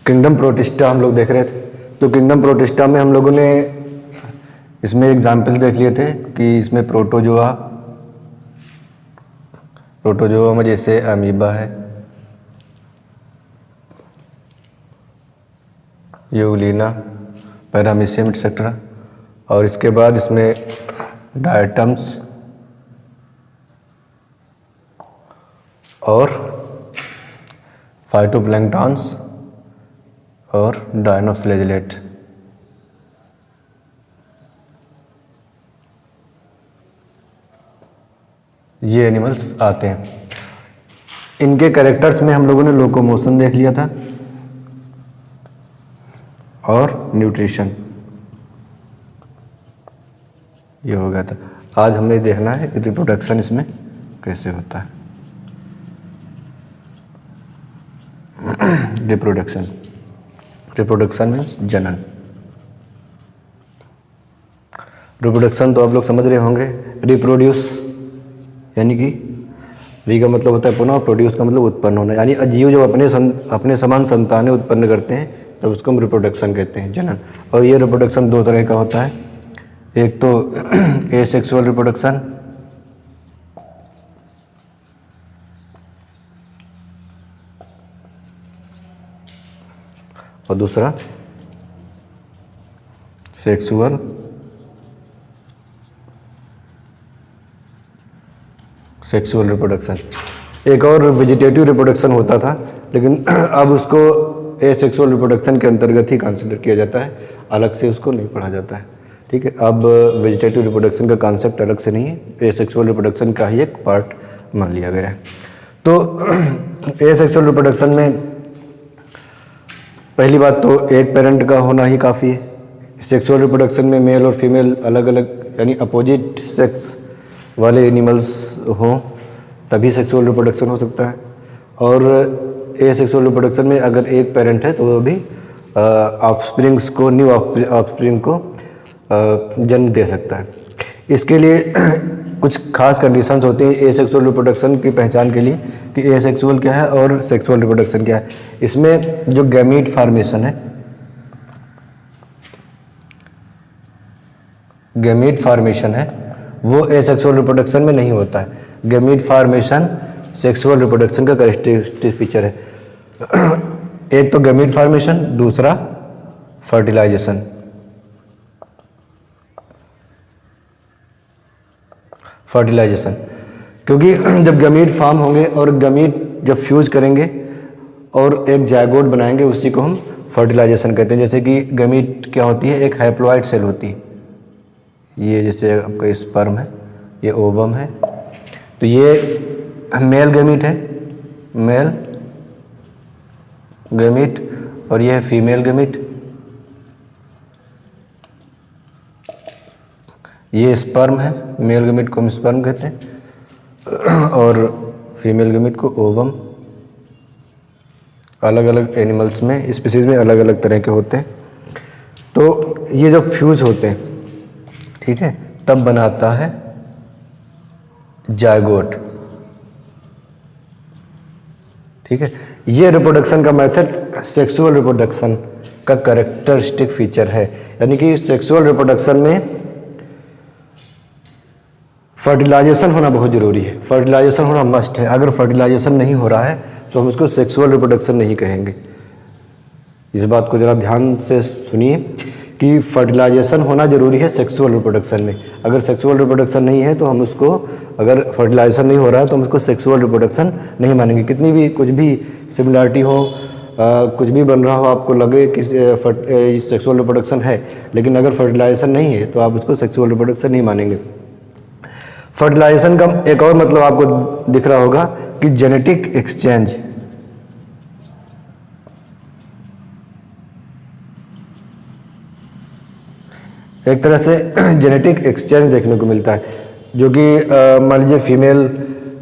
Kingdom protista हम लोग देख रहे थे। तो किंगडम प्रोटिस्टा में हम लोगों ने इसमें एग्जाम्पल्स देख लिए थे कि इसमें प्रोटोजोआ में जैसे अमीबा है, यूग्लिना, पैरामीशियम एक्सेट्रा। और इसके बाद इसमें डायटम्स और फाइटोप्लैंक्टन्स और डायनोफ्लैजेलेट। ये एनिमल्स आते हैं। इनके कैरेक्टर्स में हम लोगों ने लोकोमोशन देख लिया था और न्यूट्रिशन, ये हो गया था। आज हमें देखना है कि रिप्रोडक्शन इसमें कैसे होता है। रिप्रोडक्शन मीन्स जनन। रिप्रोडक्शन तो आप लोग समझ रहे होंगे। रिप्रोड्यूस यानी कि री का मतलब होता है पुनः, प्रोड्यूस का मतलब उत्पन्न होना, यानी अजीव जब अपने समान संतानें उत्पन्न करते हैं तब उसको हम रिप्रोडक्शन कहते हैं, जनन। और ये रिप्रोडक्शन दो तरह का होता है। एक तो एसेक्सुअल रिप्रोडक्शन और दूसरा सेक्सुअल रिप्रोडक्शन। एक और वेजिटेटिव रिप्रोडक्शन होता था, लेकिन अब उसको एसेक्सुअल रिप्रोडक्शन के अंतर्गत ही कंसिडर किया जाता है, अलग से उसको नहीं पढ़ा जाता है। ठीक है, अब वेजिटेटिव रिप्रोडक्शन का कॉन्सेप्ट अलग से नहीं है, एसेक्सुअल रिप्रोडक्शन का ही एक पार्ट मान लिया गया है। तो एसेक्सुअल रिप्रोडक्शन में पहली बात तो एक पेरेंट का होना ही काफ़ी है। सेक्सुअल रिप्रोडक्शन में मेल और फीमेल अलग अलग यानी अपोजिट सेक्स वाले एनिमल्स हों तभी सेक्सुअल रिप्रोडक्शन हो सकता है। और एसेक्सुअल रिप्रोडक्शन में अगर एक पेरेंट है तो वो भी ऑफस्प्रिंग्स को, न्यू ऑफस्प्रिंग को जन्म दे सकता है। इसके लिए कुछ खास कंडीशंस होती हैं एसेक्सुअल रिप्रोडक्शन की पहचान के लिए कि एसेक्सुअल क्या है और सेक्सुअल रिप्रोडक्शन क्या है। इसमें जो गैमीट फार्मेशन है वो एसेक्सुअल रिप्रोडक्शन में नहीं होता है। गैमीट फार्मेशन सेक्सुअल रिप्रोडक्शन का कैरेक्टरिस्टिक फीचर है। एक तो गैमीट फार्मेशन, दूसरा फर्टिलाइजेशन। क्योंकि जब गैमीट फॉर्म होंगे और गैमीट जब फ्यूज करेंगे और एक जायगोट बनाएंगे, उसी को हम फर्टिलाइजेशन कहते हैं। जैसे कि गैमीट क्या होती है, एक हैप्लॉइड सेल होती है। ये जैसे आपका स्पर्म है, ये ओवम है, तो ये मेल गैमीट है, मेल गैमीट, और ये है फीमेल गैमीट। ये स्पर्म है, मेल गैमीट को हम स्पर्म कहते हैं और फीमेल गैमीट को ओवम। अलग अलग एनिमल्स में, स्पीसीज में अलग अलग तरह के होते हैं। तो ये जब फ्यूज होते हैं, ठीक है, तब बनाता है जायगोट। ठीक है, ये रिप्रोडक्शन का मेथड सेक्सुअल रिप्रोडक्शन का कैरेक्टरिस्टिक फीचर है। यानी कि सेक्सुअल रिप्रोडक्शन में फर्टिलाइजेशन होना बहुत ज़रूरी है, फर्टिलाइजेशन होना मस्ट है। अगर फर्टिलाइजेशन नहीं हो रहा है तो हम उसको सेक्सुअल रिप्रोडक्शन नहीं कहेंगे। इस बात को ज़रा ध्यान से सुनिए कि फर्टिलाइजेशन होना ज़रूरी है सेक्सुअल रिप्रोडक्शन में। अगर सेक्सुअल रिप्रोडक्शन नहीं है तो हम उसको, अगर फर्टिलाइजेशन नहीं हो रहा है तो हम उसको सेक्सुअल रिप्रोडक्शन नहीं मानेंगे। कितनी भी कुछ भी सिमिलरिटी हो, कुछ भी बन रहा हो, आपको लगे कि सेक्सुअल रिप्रोडक्शन है, लेकिन अगर फर्टिलाइजेशन नहीं है तो आप उसको सेक्सुअल रिप्रोडक्शन नहीं मानेंगे। फर्टिलाइजेशन का एक और मतलब आपको दिख रहा होगा कि जेनेटिक एक्सचेंज। एक तरह से जेनेटिक एक्सचेंज देखने को मिलता है, जो कि मान लीजिए फीमेल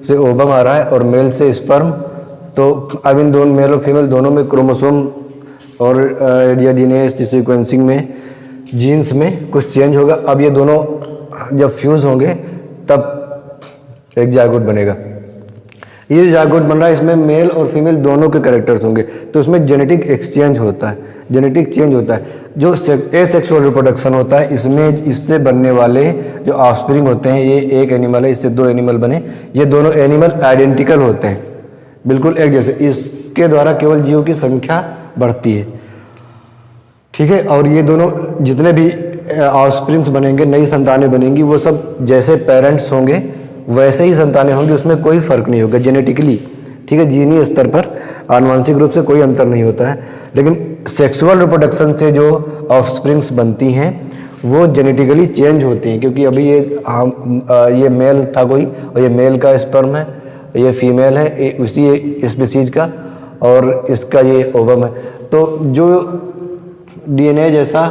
से ओवम आ रहा है और मेल से स्पर्म, तो अब इन दोनों मेल और फीमेल दोनों में क्रोमोसोम और डीएनए सीक्वेंसिंग में, जीन्स में कुछ चेंज होगा। अब ये दोनों जब फ्यूज़ होंगे तब एक जायगोट बनेगा। ये जायगोट बन रहा है, इसमें मेल और फीमेल दोनों के कैरेक्टर्स होंगे, तो इसमें जेनेटिक एक्सचेंज होता है, जेनेटिक चेंज होता है। जो एसेक्सुअल रिप्रोडक्शन होता है, इसमें इससे बनने वाले जो ऑफस्प्रिंग होते हैं, ये एक एनिमल है, इससे 2 एनिमल बने, ये दोनों एनिमल आइडेंटिकल होते हैं, बिल्कुल एक जैसे। इसके द्वारा केवल जीवों की संख्या बढ़ती है, ठीक है। और ये दोनों जितने भी ऑफस्प्रिंग्स बनेंगे, नई संतानें बनेंगी, वो सब जैसे पेरेंट्स होंगे वैसे ही संतानें होंगी, उसमें कोई फर्क नहीं होगा जेनेटिकली, ठीक है। जीनी स्तर पर आनुवंशिक रूप से कोई अंतर नहीं होता है। लेकिन सेक्सुअल रिप्रोडक्शन से जो ऑफस्प्रिंग्स बनती हैं वो जेनेटिकली चेंज होती हैं, क्योंकि अभी ये मेल था कोई, और ये मेल का स्पर्म है, ये फीमेल है उसी स्पीसीज का, और इसका ये ओवम है। तो जो डीएनए जैसा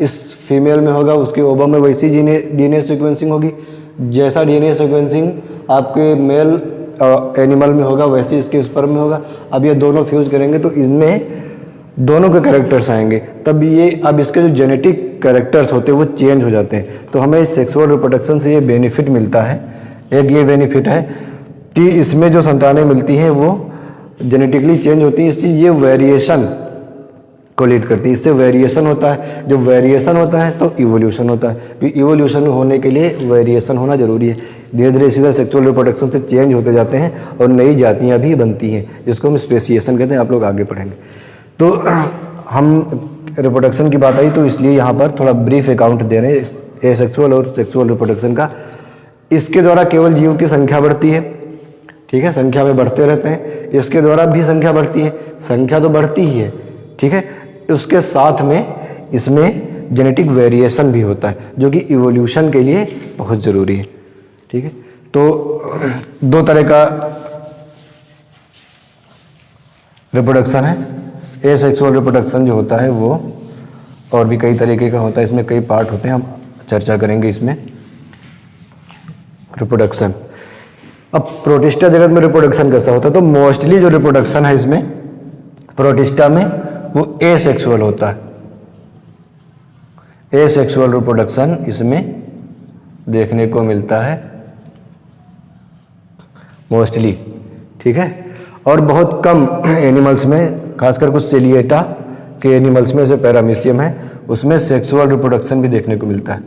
इस फीमेल में होगा, उसके ओवम में वैसी डीएनए सीक्वेंसिंग होगी। जैसा डीएनए सीक्वेंसिंग आपके मेल एनिमल में होगा, वैसे इसके स्पर्म में होगा। अब ये दोनों फ्यूज करेंगे तो इनमें दोनों के कैरेक्टर्स आएंगे, तब ये अब इसके जो जेनेटिक कैरेक्टर्स होते हैं वो चेंज हो जाते हैं। तो हमें सेक्सुअल रिप्रोडक्शन से ये बेनिफिट मिलता है। एक ये बेनिफिट है कि इसमें जो संतानें मिलती हैं वो जेनेटिकली चेंज होती हैं, इससे ये वेरिएशन को लीड करती है। इससे वेरिएशन होता है, जो वेरिएशन होता है तो इवोल्यूशन होता है, क्योंकि इवोल्यूशन होने के लिए वेरिएशन होना जरूरी है। धीरे धीरे इसी तरह सेक्सुअल रिप्रोडक्शन से चेंज होते जाते हैं और नई जातियाँ भी बनती हैं, जिसको हम स्पेसिएशन कहते हैं। आप लोग आगे पढ़ेंगे। तो हम रिप्रोडक्शन की बात आई तो इसलिए यहाँ पर थोड़ा ब्रीफ अकाउंट दे रहे हैं एसेक्सुअल और सेक्सुअल रिप्रोडक्शन का। इसके द्वारा केवल जीवों की संख्या बढ़ती है, ठीक है, संख्या में बढ़ते रहते हैं। इसके द्वारा भी संख्या बढ़ती है, संख्या तो बढ़ती ही है, ठीक है। उसके साथ में इसमें जेनेटिक वेरिएशन भी होता है, जो कि इवोल्यूशन के लिए बहुत ज़रूरी है, ठीक है। तो 2 तरह का रिप्रोडक्शन है। एसेक्सुअल रिप्रोडक्शन जो होता है वो और भी कई तरीके का होता है, इसमें कई पार्ट होते हैं, हम चर्चा करेंगे इसमें रिप्रोडक्शन। अब प्रोटिस्टा जगत में रिप्रोडक्शन कैसा होता है, तो मोस्टली जो रिप्रोडक्शन है इसमें प्रोटिस्टा में वो एसेक्सुअल होता है। एसेक्सुअल रिप्रोडक्शन इसमें देखने को मिलता है मोस्टली, ठीक है। और बहुत कम एनिमल्स में, खासकर कुछ सेलिएटा के एनिमल्स में, जैसे पैरामीशियम है, उसमें सेक्सुअल रिप्रोडक्शन भी देखने को मिलता है।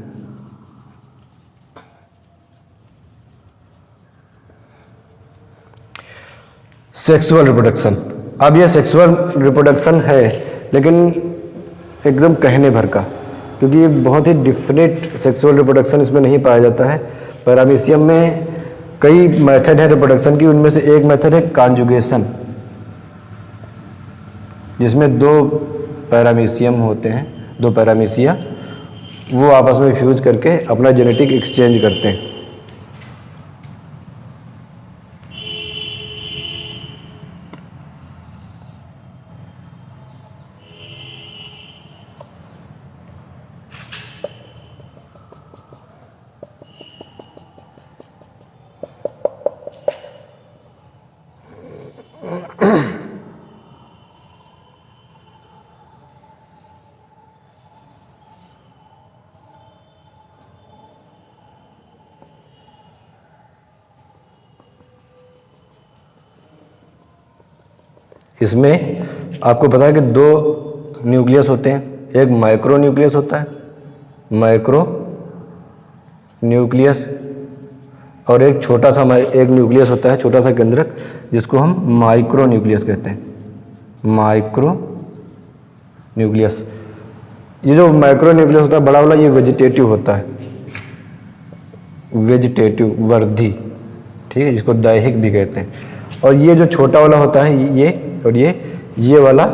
सेक्सुअल रिप्रोडक्शन, अब ये सेक्सुअल रिप्रोडक्शन है लेकिन एकदम कहने भर का, क्योंकि ये बहुत ही डिफिनेट सेक्सुअल रिप्रोडक्शन इसमें नहीं पाया जाता है। पैरामीशियम में कई मेथड है रिप्रोडक्शन की, उनमें से एक मेथड है कॉन्जुगेशन, जिसमें 2 पैरामीशियम होते हैं, 2 पैरामीशिया, वो आपस में फ्यूज करके अपना जेनेटिक एक्सचेंज करते हैं। इसमें आपको पता है कि 2 न्यूक्लियस होते हैं, एक माइक्रो न्यूक्लियस होता है, माइक्रो न्यूक्लियस, और एक छोटा सा एक न्यूक्लियस होता है, छोटा सा केंद्रक, जिसको हम माइक्रो न्यूक्लियस कहते हैं। माइक्रो न्यूक्लियस, ये जो माइक्रो न्यूक्लियस होता है बड़ा वाला, ये वेजिटेटिव होता है, वेजिटेटिव वर्धी, ठीक है, जिसको दैहिक भी कहते हैं। और ये जो छोटा वाला होता है ये, और ये वाला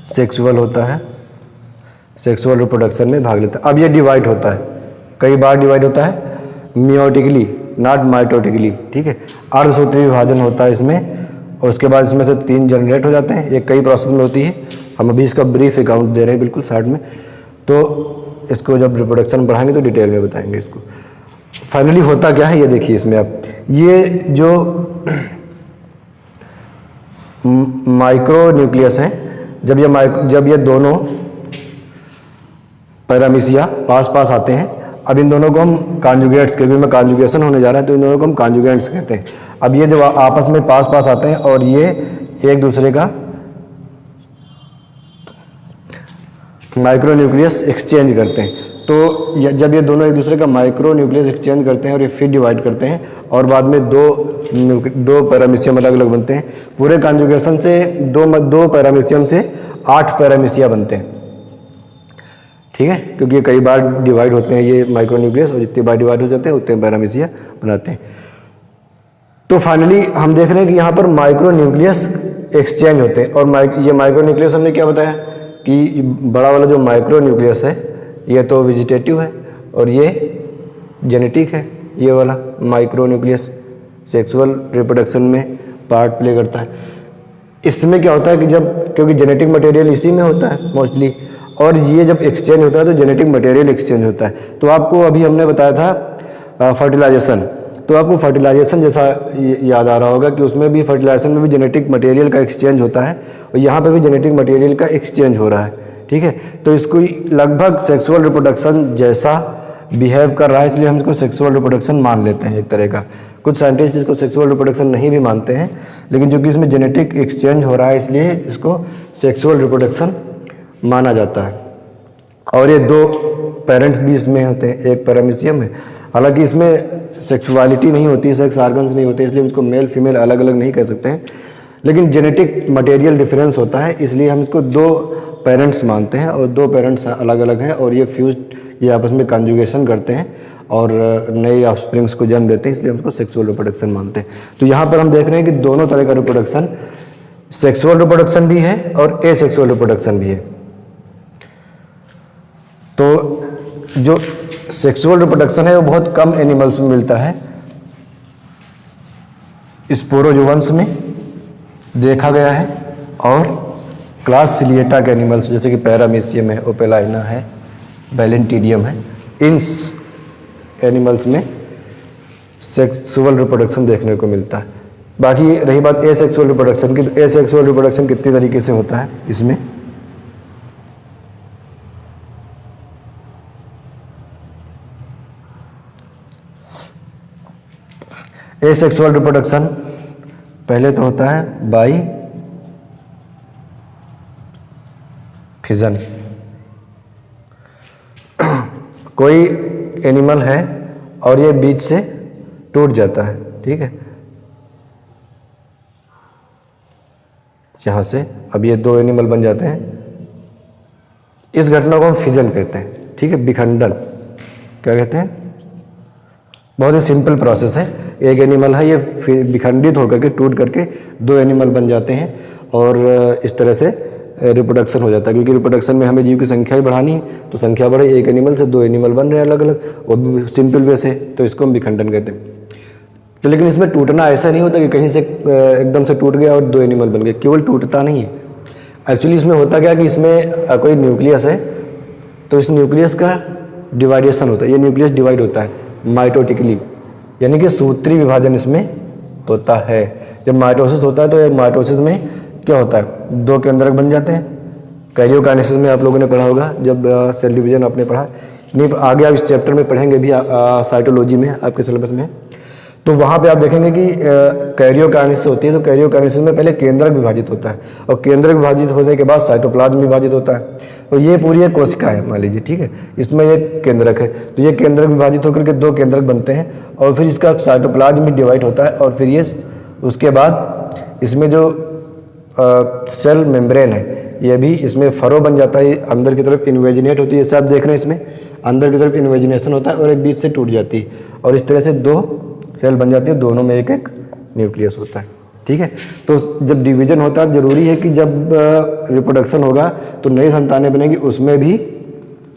सेक्सुअल होता है, सेक्सुअल रिप्रोडक्शन में भाग लेता है। अब ये डिवाइड होता है, कई बार डिवाइड होता है मियोटिकली, नॉट माइटोटिकली, ठीक है। अर्धसूत्री विभाजन होता है इसमें, और उसके बाद इसमें से 3 जनरेट हो जाते हैं। ये कई प्रोसेस में होती है, हम अभी इसका ब्रीफ अकाउंट दे रहे हैं बिल्कुल साइड में, तो इसको जब रिप्रोडक्शन बढ़ाएंगे तो डिटेल में बताएंगे इसको। फाइनली होता क्या है ये देखिए इसमें आप, ये जो माइक्रो न्यूक्लियस हैं, जब ये दोनों पैरामीशिया पास पास आते हैं, अब इन दोनों को हम कॉन्जुगेट्स, क्योंकि में कॉन्जुगेशन होने जा रहा है तो इन दोनों को हम कॉन्जुगेंट्स कहते हैं। अब ये जब आपस में पास पास आते हैं और ये एक दूसरे का माइक्रो न्यूक्लियस एक्सचेंज करते हैं, तो जब ये दोनों एक दूसरे का माइक्रो न्यूक्लियस एक्सचेंज करते हैं और ये फिर डिवाइड करते हैं और बाद में दो पैरामीशियम अलग अलग बनते हैं। पूरे कॉन्जुगेशन से दो पैरामीशियम से 8 पैरामीशिया बनते हैं, ठीक है, क्योंकि कई बार डिवाइड होते हैं ये माइक्रो न्यूक्लियस और जितनी बार डिवाइड हो जाते हैं उतने पैरामीशिया बनाते हैं। तो फाइनली हम देख रहे हैं कि यहाँ पर माइक्रो न्यूक्लियस एक्सचेंज होते हैं। और ये माइक्रो न्यूक्लियस हमने क्या बताया कि बड़ा वाला जो माइक्रो न्यूक्लियस है ये तो वेजिटेटिव है और ये जेनेटिक है। ये वाला माइक्रो न्यूक्लियस सेक्सुअल रिप्रोडक्शन में पार्ट प्ले करता है। इसमें क्या होता है कि क्योंकि जेनेटिक मटेरियल इसी में होता है मोस्टली, और ये जब एक्सचेंज होता है तो जेनेटिक मटेरियल एक्सचेंज होता है। तो आपको अभी हमने बताया था फर्टिलाइजेशन, तो आपको फर्टिलाइजेशन जैसा याद आ रहा होगा कि उसमें भी फर्टिलाइजेशन में भी जेनेटिक मटेरियल का एक्सचेंज होता है और यहाँ पे भी जेनेटिक मटेरियल का एक्सचेंज हो रहा है, ठीक है। तो इसको लगभग सेक्सुअल रिप्रोडक्शन जैसा बिहेव कर रहा है, इसलिए हम इसको सेक्सुअल रिप्रोडक्शन मान लेते हैं एक तरह का। कुछ साइंटिस्ट इसको सेक्सुअल रिप्रोडक्शन नहीं भी मानते हैं, लेकिन चूंकि इसमें जेनेटिक एक्सचेंज हो रहा है इसलिए इसको सेक्सुअल रिप्रोडक्शन माना जाता है। और ये 2 पेरेंट्स भी इसमें होते हैं, एक पैरामीशियम है। हालांकि इसमें सेक्सुअलिटी नहीं होती, सेक्स आर्गन्स नहीं होते, इसलिए इसको मेल फीमेल अलग अलग नहीं कह सकते हैं, लेकिन जेनेटिक मटेरियल डिफरेंस होता है, इसलिए हम इसको 2 पेरेंट्स मानते हैं और 2 पेरेंट्स अलग अलग हैं और ये आपस में कॉन्जुगेशन करते हैं और नए ऑफस्प्रिंग्स को जन्म देते हैं, इसलिए हम इसको सेक्सुअल रिप्रोडक्शन मानते हैं। तो यहाँ पर हम देख रहे हैं कि दोनों तरह का रिप्रोडक्शन, सेक्सुअल रिप्रोडक्शन भी है और एसेक्सुअल रिप्रोडक्शन भी है। तो जो सेक्सुअल रिप्रोडक्शन है वो बहुत कम एनिमल्स में मिलता है। स्पोरोजोवंस में देखा गया है और क्लास सिलिएटा के एनिमल्स जैसे कि पैरामीशियम है, ओपेलाइना है, बैलेंटीडियम है, इन एनिमल्स में सेक्सुअल रिप्रोडक्शन देखने को मिलता है। बाकी रही बात एसेक्सुअल रिप्रोडक्शन की, तो एसेक्सुअल रिप्रोडक्शन कितनी तरीके से होता है इसमें। एसेक्सुअल रिप्रोडक्शन पहले तो होता है बाई फिजन। कोई एनिमल है और ये बीच से टूट जाता है, ठीक है, यहाँ से अब ये 2 एनिमल बन जाते हैं। इस घटना को हम फिजन कहते हैं, ठीक है, विखंडन क्या कहते हैं। बहुत ही सिंपल प्रोसेस है। एक एनिमल है ये विखंडित होकर के टूट करके 2 एनिमल बन जाते हैं और इस तरह से रिप्रोडक्शन हो जाता है, क्योंकि रिप्रोडक्शन में हमें जीव की संख्या ही बढ़ानी है, तो संख्या बढ़े, एक एनिमल से 2 एनिमल बन रहे हैं अलग अलग, वो भी सिंपल वे से, तो इसको हम विखंडन कहते हैं। तो लेकिन इसमें टूटना ऐसा नहीं होता कि कहीं से एकदम से टूट गया और 2 एनिमल बन गए, केवल टूटता नहीं है। एक्चुअली इसमें होता क्या कि इसमें कोई न्यूक्लियस है तो इस न्यूक्लियस का डिवाइडेशन होता है, ये न्यूक्लियस डिवाइड होता है माइटोटिकली, यानी कि सूत्री विभाजन इसमें होता है। जब माइटोसिस होता है तो माइटोसिस में क्या होता है, 2 केंद्रक बन जाते हैं। कैरियोकाइनेसिस में आप लोगों ने पढ़ा होगा, जब सेल डिवीजन आपने पढ़ा नहीं, आगे आप इस चैप्टर में पढ़ेंगे भी, साइटोलॉजी में आपके सिलेबस में, तो वहाँ पे आप देखेंगे कि कैरियोकाइनेसिस होती है। तो कैरियोकाइनेसिस में पहले केंद्रक विभाजित होता है और केंद्रक विभाजित होने के बाद साइटोप्लाज्म विभाजित होता है। तो ये पूरी एक कोशिका है मान लीजिए, ठीक है, इसमें एक केंद्रक है, तो ये केंद्रक विभाजित होकर के 2 केंद्रक बनते हैं और फिर इसका साइटोप्लाज्म भी डिवाइड होता है और फिर ये उसके बाद इसमें जो सेल मेम्ब्रेन है ये भी इसमें फरो बन जाता है, अंदर की तरफ इन्वेजिनेट होती है, जैसे आप देख रहे हैं इसमें अंदर की तरफ इन्वेजिनेशन होता है और एक बीच से टूट जाती है और इस तरह से 2 सेल बन जाती है, दोनों में एक एक न्यूक्लियस होता है, ठीक है। तो जब डिवीजन होता है जरूरी है कि जब रिप्रोडक्शन होगा तो नई संतानें बनेगी, उसमें भी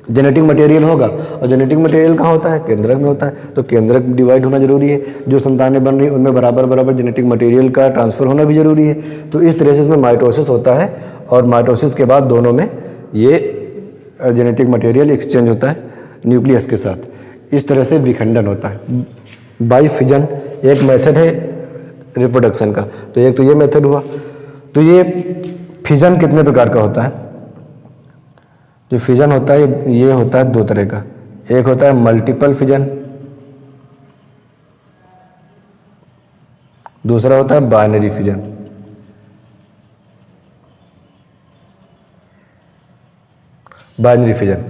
जेनेटिक मटेरियल होगा और जेनेटिक मटेरियल कहाँ होता है, केंद्रक में होता है, तो केंद्रक डिवाइड होना जरूरी है। जो संतानें बन रही हैं उनमें बराबर बराबर जेनेटिक मटेरियल का ट्रांसफ़र होना भी जरूरी है। तो इस तरह से इसमें माइटोसिस होता है और माइटोसिस के बाद दोनों में ये जेनेटिक मटेरियल एक्सचेंज होता है न्यूक्लियस के साथ। इस तरह से विखंडन होता है। बाई फिजन एक मेथड है रिप्रोडक्शन का, तो एक तो ये मेथड हुआ। तो ये फिजन कितने प्रकार का होता है, जो फिजन होता है ये होता है 2 तरह का। एक होता है मल्टीपल फिजन, दूसरा होता है binary fission. Binary fission.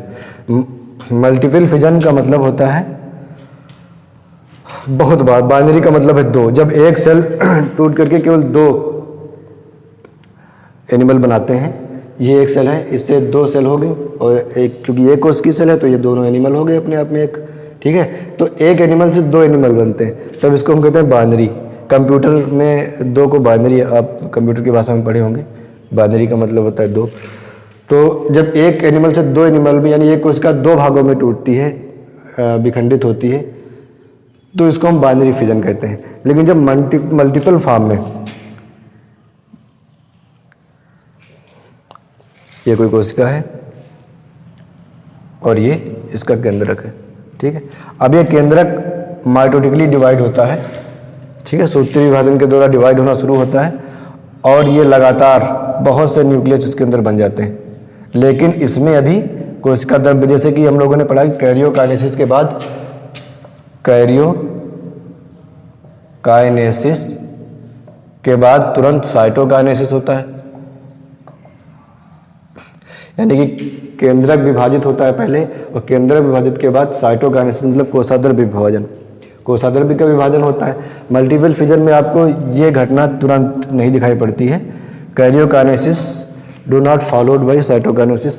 Multiple fission का मतलब होता है बहुत बार। बाइनरी का मतलब है दो, जब एक सेल टूट करके केवल दो एनिमल बनाते हैं। ये एक सेल है, इससे दो सेल हो गई, और एक, क्योंकि एक कोश की सेल है तो ये दोनों एनिमल हो गए अपने आप में एक। ठीक है, तो एक एनिमल से दो एनिमल बनते हैं, तब इसको हम कहते हैं बाइनरी। कंप्यूटर में दो को बाइनरी, आप कंप्यूटर की भाषा में पढ़े होंगे, बाइनरी का मतलब होता है दो। तो जब एक एनिमल से दो एनिमल में, यानी एक कोशिका दो भागों में टूटती है, विखंडित होती है, तो इसको हम बाइनरी फिजन कहते हैं। लेकिन जब मल्टीपल फॉर्म में, ये कोई कोशिका है और ये इसका केंद्रक है। ठीक है, अब ये केंद्रक माइटोटिकली डिवाइड होता है। ठीक है, सूत्री विभाजन के द्वारा डिवाइड होना शुरू होता है, और ये लगातार बहुत से न्यूक्लियस इसके अंदर बन जाते हैं। लेकिन इसमें अभी कोशिका द्रव्य, जैसे कि हम लोगों ने पढ़ा कि कैरियोकाइनेसिस के बाद, कैरियोकाइनेसिस के बाद तुरंत साइटोकाइनेसिस होता है। यानी कि केंद्रक विभाजित होता है पहले, और केंद्रक विभाजित के बाद साइटोकाइनेसिस मतलब कोशाद्रव्य विभाजन, कोशाद्रव्य का विभाजन होता है। मल्टीपल फिजन में आपको ये घटना तुरंत नहीं दिखाई पड़ती है। Karyokinesis do not followed by cytokinesis.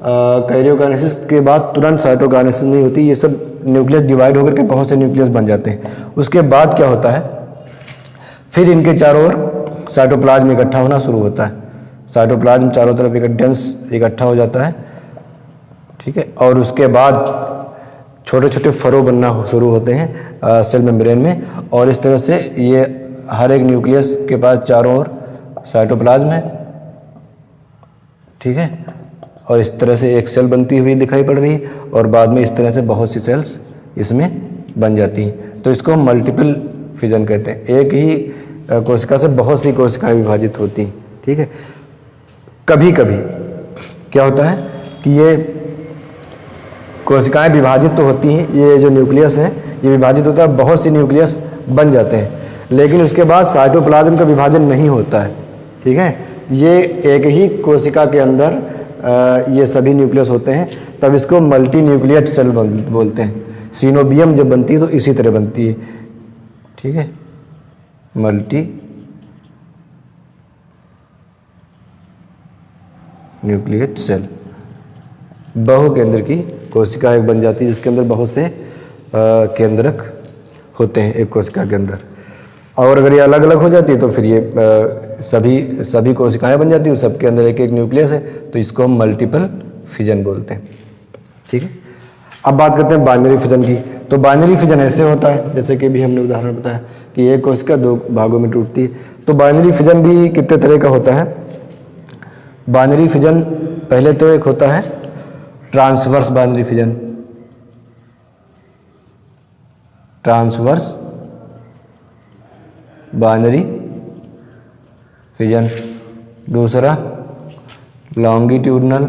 Karyokinesis के बाद तुरंत साइटोकाइनेसिस नहीं होती, ये सब न्यूक्लियस डिवाइड होकर के बहुत से न्यूक्लियस बन जाते हैं। उसके बाद क्या होता है, फिर इनके चारों ओर साइटोप्लाज्म इकट्ठा होना शुरू होता है। साइटोप्लाज्म चारों तरफ एक डेंस इकट्ठा हो जाता है। ठीक है, और उसके बाद छोटे छोटे फरो बनना शुरू होते हैं सेल मेम्ब्रेन में, और इस तरह से ये हर एक न्यूक्लियस के पास चारों ओर साइटोप्लाज्म है। ठीक है, और इस तरह से एक सेल बनती हुई दिखाई पड़ रही है, और बाद में इस तरह से बहुत सी सेल्स इसमें बन जाती हैं। तो इसको हम मल्टीपल फिजन कहते हैं। एक ही कोशिका से बहुत सी कोशिकाएं विभाजित होती हैं। ठीक है, कभी कभी क्या होता है कि ये कोशिकाएं विभाजित तो होती हैं, ये जो न्यूक्लियस है ये विभाजित होता है, बहुत सी न्यूक्लियस बन जाते हैं, लेकिन उसके बाद साइटोप्लाज्म का विभाजन नहीं होता है। ठीक है, ये एक ही कोशिका के अंदर ये सभी न्यूक्लियस होते हैं, तब इसको मल्टी न्यूक्लियट सेल बोलते हैं। सीनोबियम जब बनती है तो इसी तरह बनती है। ठीक है, मल्टी न्यूक्लियट सेल, बहुकेंद्र की कोशिका एक बन जाती है, जिसके अंदर बहुत से केंद्रक होते हैं एक कोशिका के अंदर। और अगर ये अलग अलग हो जाती है तो फिर ये सभी कोशिकाएं बन जाती है, सबके अंदर एक एक न्यूक्लियस है, तो इसको हम मल्टीपल फिजन बोलते हैं। ठीक है, अब बात करते हैं बाइनरी फिजन की। तो बाइनरी फिजन ऐसे होता है, जैसे कि भी हमने उदाहरण बताया कि एक कोशिका दो भागों में टूटती है। तो बाइनरी फिजन भी कितने तरह का होता है। बाइनरी फिजन पहले तो एक होता है transverse binary fission, transverse binary fission. दूसरा लॉन्गिट्यूडनल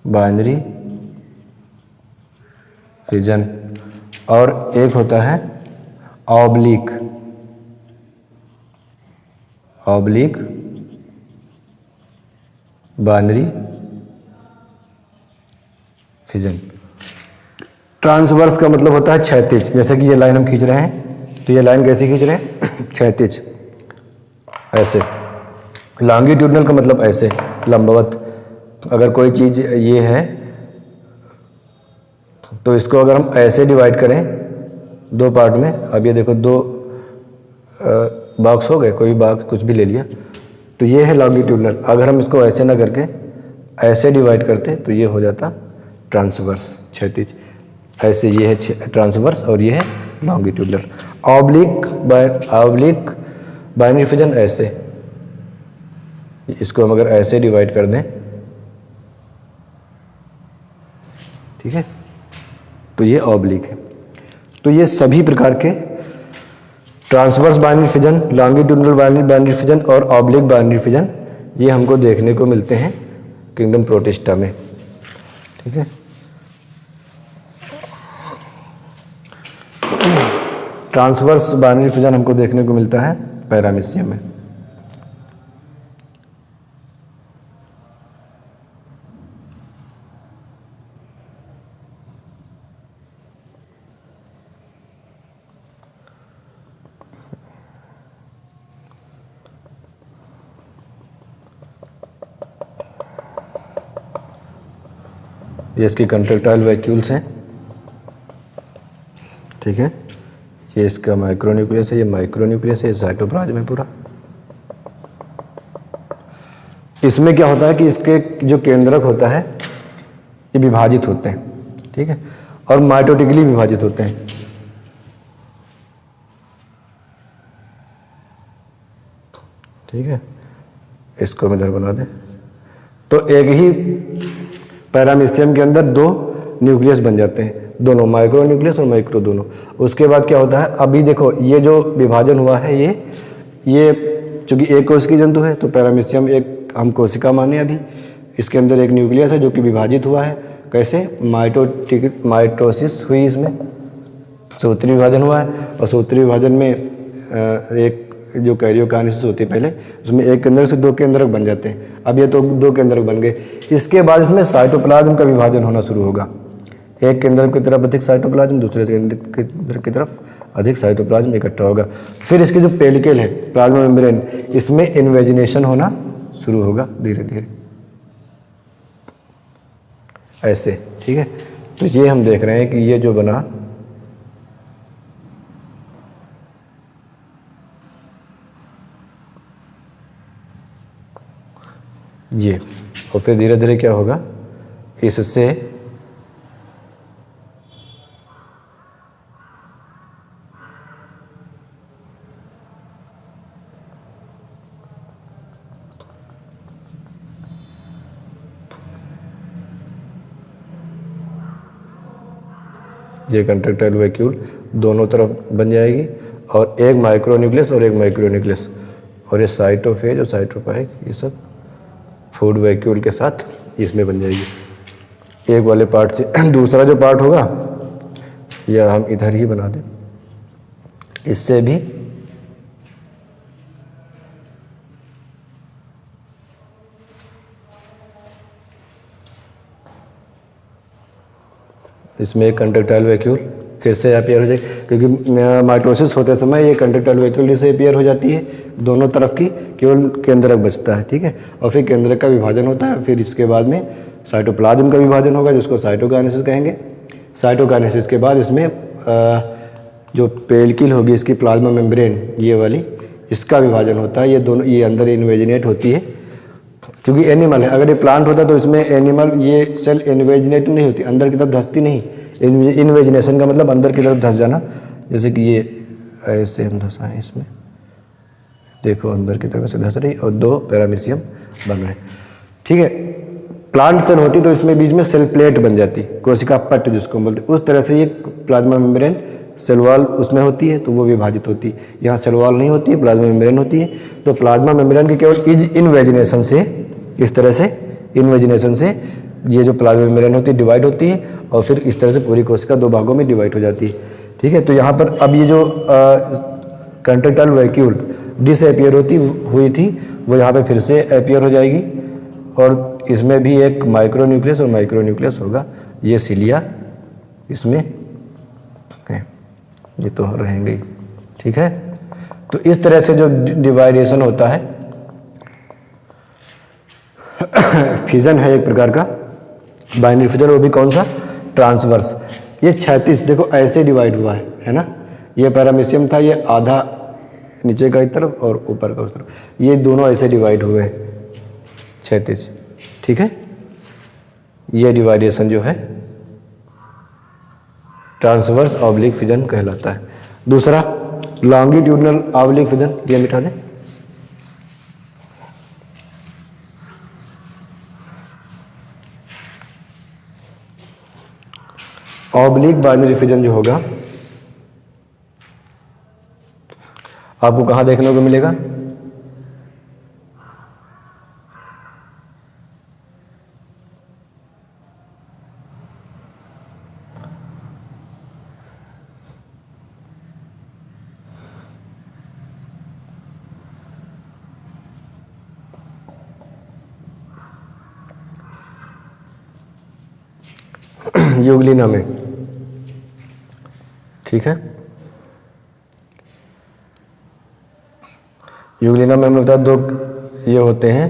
बाइनरी फिजन, और एक होता है ऑब्लिक बाइनरी फिजन। ट्रांसवर्स का मतलब होता है क्षैतिज, जैसे कि ये लाइन हम खींच रहे हैं, तो ये लाइन कैसे खींच रहे हैं, क्षैतिज ऐसे। लॉन्गिट्यूडनल का मतलब ऐसे लंबवत। अगर कोई चीज़ ये है तो इसको अगर हम ऐसे डिवाइड करें दो पार्ट में, अब ये देखो दो बॉक्स हो गए, कोई बॉक्स कुछ भी ले लिया, तो ये है लॉन्गिट्यूडनल। अगर हम इसको ऐसे ना करके ऐसे डिवाइड करते तो ये हो जाता ट्रांसवर्स, क्षैतिज। ऐसे ये है ट्रांसवर्स और ये है लॉन्गिट्यूडनल। ऑब्लिक बाइनरी फिजन ऐसे, इसको हम अगर ऐसे डिवाइड कर दें, ठीक है, तो ये ऑब्लिक है। तो ये सभी प्रकार के transverse binary fission, longitudinal binary fission और ऑब्लिक बाइनरी फिजन ये हमको देखने को मिलते हैं किंगडम प्रोटिस्टा में। ठीक है। ट्रांसवर्स बाइनरी फ्यूजन हमको देखने को मिलता है पैरामीशियम में। ये इसकी कंट्रेक्टाइल वैक्यूल्स हैं, ठीक है। ये इसका माइक्रोन्यूक्लियस है, ये माइक्रोन्यूक्लियस है, साइटोप्लाज्म है पूरा। इसमें क्या होता है कि इसके जो केंद्रक होता है ये विभाजित होते हैं, ठीक है, और माइटोटिकली विभाजित होते हैं। ठीक है, इसको हम इधर बना दें। तो एक ही पैरामीशियम के अंदर दो न्यूक्लियस बन जाते हैं, दोनों माइक्रो न्यूक्लियस और माइक्रो दोनों। उसके बाद क्या होता है, अभी देखो ये जो विभाजन हुआ है ये चूँकि एक कोशिकी जंतु है तो पैरामीशियम एक हम कोशिका माने अभी। इसके अंदर एक न्यूक्लियस है जो कि विभाजित हुआ है। कैसे? माइटोसिस हुई, इसमें सूत्री विभाजन हुआ है, और सूत्री विभाजन में एक जो कैरियोकाइनेसिस होती है पहले, उसमें एक केंद्रक से दो केंद्रक बन जाते हैं। अब ये तो दो केंद्रक बन गए। इसके बाद इसमें साइटोप्लाज्म का विभाजन होना शुरू होगा। एक केंद्रक की तरफ अधिक साइटोप्लाज्म, दूसरे केंद्रक की तरफ अधिक साइटोप्लाज्म इकट्ठा होगा। फिर इसकी जो पेलिकल है, प्लाज्मा मेम्ब्रेन, इसमें इन्वेजिनेशन होना शुरू होगा धीरे धीरे, ऐसे। ठीक है, तो ये हम देख रहे हैं कि ये जो बना, ये, और फिर धीरे धीरे क्या होगा, इससे ये कंट्रेक्टाइल वैक्यूल दोनों तरफ बन जाएगी, और एक माइक्रो न्यूक्लियस और एक माइक्रो न्यूक्लियस, और ये साइटोफेज और साइटोपाइक, ये सब फूड वैक्यूल के साथ इसमें बन जाएगी। एक वाले पार्ट से दूसरा जो पार्ट होगा, या हम इधर ही बना दें, इससे भी इसमें एक कंट्रेक्टाइल वैक्यूल फिर से अपीयर हो जाएगी, क्योंकि माइटोसिस होते समय ये कंट्रेक्टाइल वैक्यूल से अपीयर हो जाती है दोनों तरफ की, केवल केंद्रक बचता है। ठीक है, और फिर केंद्रक का विभाजन होता है, फिर इसके बाद में साइटोप्लाज्म का विभाजन होगा, जिसको साइटोकाइनेसिस कहेंगे। साइटोकाइनेसिस के बाद इसमें जो पेलिकल होगी इसकी प्लाज्मा मेम्ब्रेन, ये वाली, इसका विभाजन होता है। ये दोनों, ये अंदर इन्वेजिनेट होती है, क्योंकि एनिमल है। अगर ये प्लांट होता तो इसमें एनिमल, ये सेल इन्वेजिनेट नहीं होती, अंदर की तरफ धंसती नहीं। इन्वेजिनेशन का मतलब अंदर की तरफ धंस जाना, जैसे कि ये ऐसे हम धंसाएँ इसमें, देखो अंदर की तरफ से धंस रही, और दो पैरामीशियम बन रहे हैं। ठीक है, प्लांट सेल होती तो इसमें बीच में सेल प्लेट बन जाती, कोशिका पट्ट जिसको बोलते, उस तरह से ये प्लाज्मा मेम्ब्रेन सेल वॉल उसमें होती है, तो वो विभाजित होती है। यहाँ सेल वॉल नहीं होती है, प्लाज्मा मेम्ब्रेन होती है। तो प्लाज्मा मेम्ब्रेन की केवल इन्वेजिनेशन से, इस तरह से इन्वेजिनेशन से ये जो प्लाज्मा मेम्ब्रेन होती है डिवाइड होती है, और फिर इस तरह से पूरी कोशिका दो भागों में डिवाइड हो जाती है। ठीक है, तो यहाँ पर अब ये जो कंट्रेक्टाइल वैक्यूल डिसअपीयर हुई थी, वो यहाँ पे फिर से अपीयर हो जाएगी, और इसमें भी एक माइक्रो न्यूक्लियस और माइक्रो न्यूक्लियस होगा। ये सिलिया इसमें है, ये तो रहेंगे ही। ठीक है, तो इस तरह से जो डिवाइडेशन होता है, फ्यूजन है एक प्रकार का बाइनरी फ्यूजन, वो भी कौन सा, ट्रांसवर्स। ये 36 देखो ऐसे डिवाइड हुआ है ना। ये पैरामीशियम था, ये आधा नीचे का एक तरफ और ऊपर का उस तरफ, ये दोनों ऐसे डिवाइड हुए हैं 36। ठीक है, ये डिवाइडेशन जो है ट्रांसवर्स ऑब्लिक फ्यूजन कहलाता है। दूसरा लॉन्गिट्यूडनल ऑब्लिक फ्यूजन, ये मिटा दें। ऑब्लिक बाइनरी फ्यूजन जो होगा आपको कहाँ देखने को मिलेगा, यूग्लिना में, ठीक है, यूग्लिना में हमने बताया 2 ये होते हैं,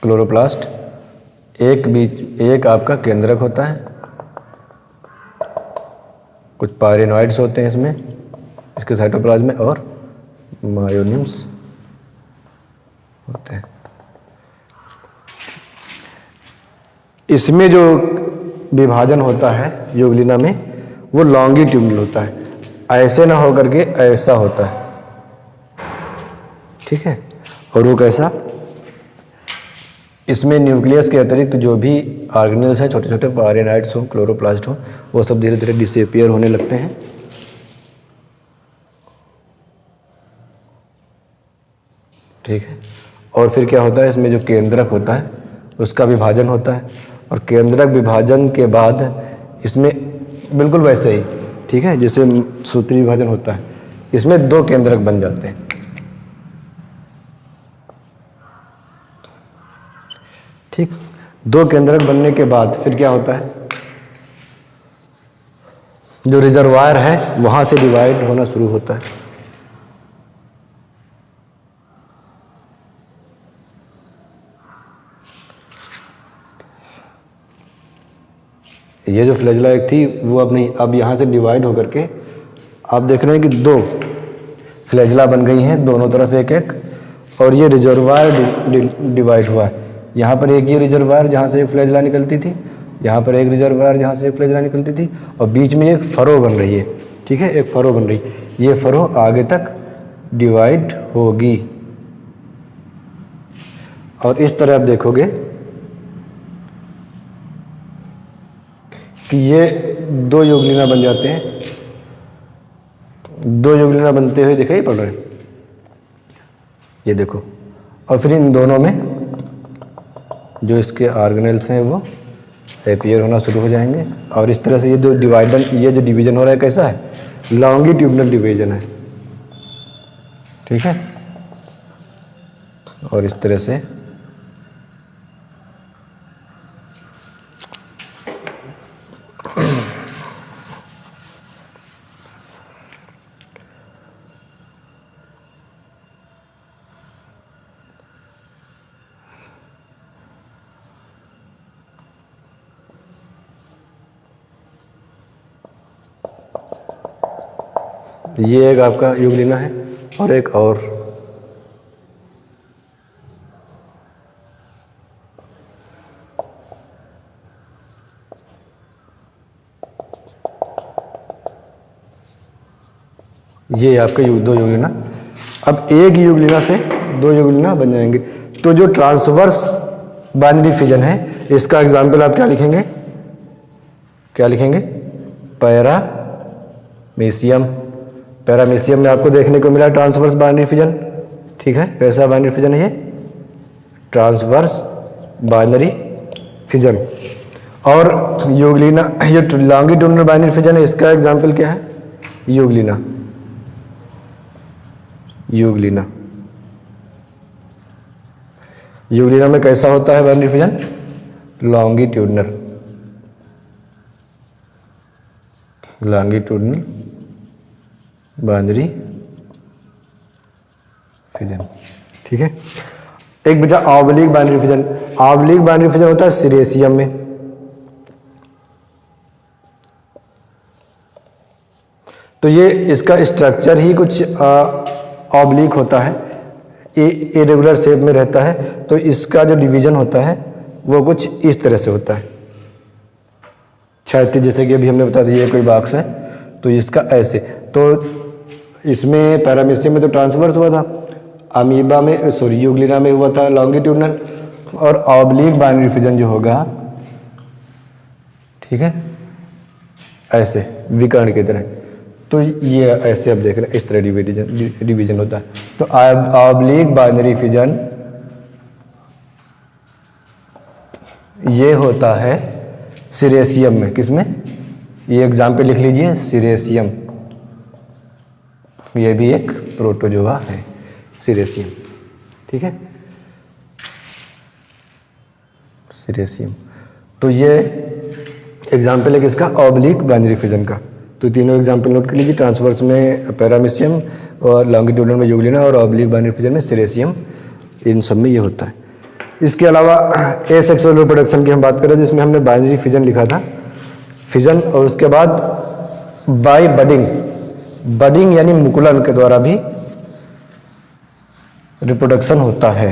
क्लोरोप्लास्ट, एक आपका केंद्रक होता है, कुछ पायरेनॉइड्स होते हैं इसमें, इसके साइटोप्लाज्म में, और मायोनिम्स होते हैं। इसमें जो विभाजन होता है यूग्लिना में वो लॉन्गिट्यूडनल होता है, ऐसे ना होकर के ऐसा होता है, ठीक है। और वो कैसा, इसमें न्यूक्लियस के अतिरिक्त जो भी ऑर्गेनेल्स हैं, छोटे छोटे पायरेनॉइड्स हो, क्लोरोप्लास्ट हो, वो सब धीरे धीरे डिसअपियर होने लगते हैं, ठीक है। और फिर क्या होता है, इसमें जो केंद्रक होता है उसका विभाजन होता है, और केंद्रक विभाजन के बाद इसमें बिल्कुल वैसे ही, ठीक है, जैसे सूत्री विभाजन होता है, इसमें 2 केंद्रक बन जाते हैं, ठीक। 2 केंद्रक बनने के बाद फिर क्या होता है, जो रिजर्वायर है वहां से डिवाइड होना शुरू होता है, ये जो फ्लैजेला एक थी वो अब नहीं, अब यहाँ से डिवाइड होकर के आप देख रहे हैं कि 2 फ्लैजेला बन गई हैं, दोनों तरफ एक एक, और ये रिजर्वायर डिवाइड हुआ है। यहाँ पर एक ये रिजर्वायर जहाँ से एक फ्लैजेला निकलती थी, यहाँ पर एक रिजर्वायर जहाँ से एक फ्लैजेला निकलती थी, और बीच में एक फरो बन रही है, ठीक है, एक फरो बन रही है, ये फरो आगे तक डिवाइड होगी, और इस तरह आप देखोगे कि ये 2 यूग्लिना बन जाते हैं, 2 यूग्लिना बनते हुए दिखाई पड़ रहे हैं, ये देखो। और फिर इन दोनों में जो इसके ऑर्गेनेल्स हैं वो अपीयर होना शुरू हो जाएंगे, और इस तरह से ये जो डिवीजन हो रहा है कैसा है, लॉन्गिट्यूडनल डिवीजन है, ठीक है। और इस तरह से ये एक आपका यूग्लिना है, और एक और ये आपका 2 यूग्लिना। अब एक यूग्लिना से 2 यूग्लिना बन जाएंगे। तो जो ट्रांसवर्स बाइनरी फिजन है, इसका एग्जाम्पल आप क्या लिखेंगे, पैरामीशियम। पैरामीशियम में आपको देखने को मिला ट्रांसवर्स बाइनरी फिजन, ठीक है। कैसा बाइनरी फिजन है ये, ट्रांसवर्स बाइनरी फिजन। और यूग्लिना, ये लॉन्गिट्यूडनल बाइनरी फिजन है, इसका एग्जाम्पल क्या है, यूग्लिना। यूग्लिना में कैसा होता है binary fission, longitudinal binary fission, ठीक है। एक बचा oblique binary fission. Oblique binary fission होता है सीरेशियम में। तो ये इसका स्ट्रक्चर ही कुछ ऑब्लिक होता है, इरेगुलर शेप में रहता है। तो इसका जो डिवीजन होता है वो कुछ इस तरह से होता है, क्षैतिज, जैसे कि अभी हमने बता दिया ये कोई बॉक्स है तो इसका ऐसे। तो इसमें पैरामीशियम में तो ट्रांसवर्स हुआ था, अमीबा में यूग्लिना में हुआ था लॉन्गिट्यूडनल, और ऑब्लिक बाइनरी फिजन जो होगा, ठीक है, ऐसे विकर्ण की तरह। तो ये ऐसे आप देख रहे हैं, इस तरह डिवीजन होता है। तो ऑब्लिक बाइनरी फिजन ये होता है सीरेशियम में। किसमें, ये एग्जाम्पल लिख लीजिए, सीरेशियम। ये भी एक प्रोटोजोआ है, सीरेशियम, ठीक है। सीरेसियम। तो ये एग्जाम्पल है किसका, ऑब्लिक बाइनरी फिजन का। तो तीनों एग्जाम्पल नोट कर लीजिए, ट्रांसवर्स में पैरामीशियम और लॉन्गिट्यूडनल में यूग्लिना और ऑब्लिक बाइनरी फिजन में सीरेसियम, इन सब में ये होता है। इसके अलावा एसेक्सुअल रिप्रोडक्शन की हम बात करें जिसमें हमने बाइनरी फिजन लिखा था, फिजन, और उसके बाद बाय बडिंग, बडिंग यानी मुकुलन के द्वारा भी रिप्रोडक्शन होता है।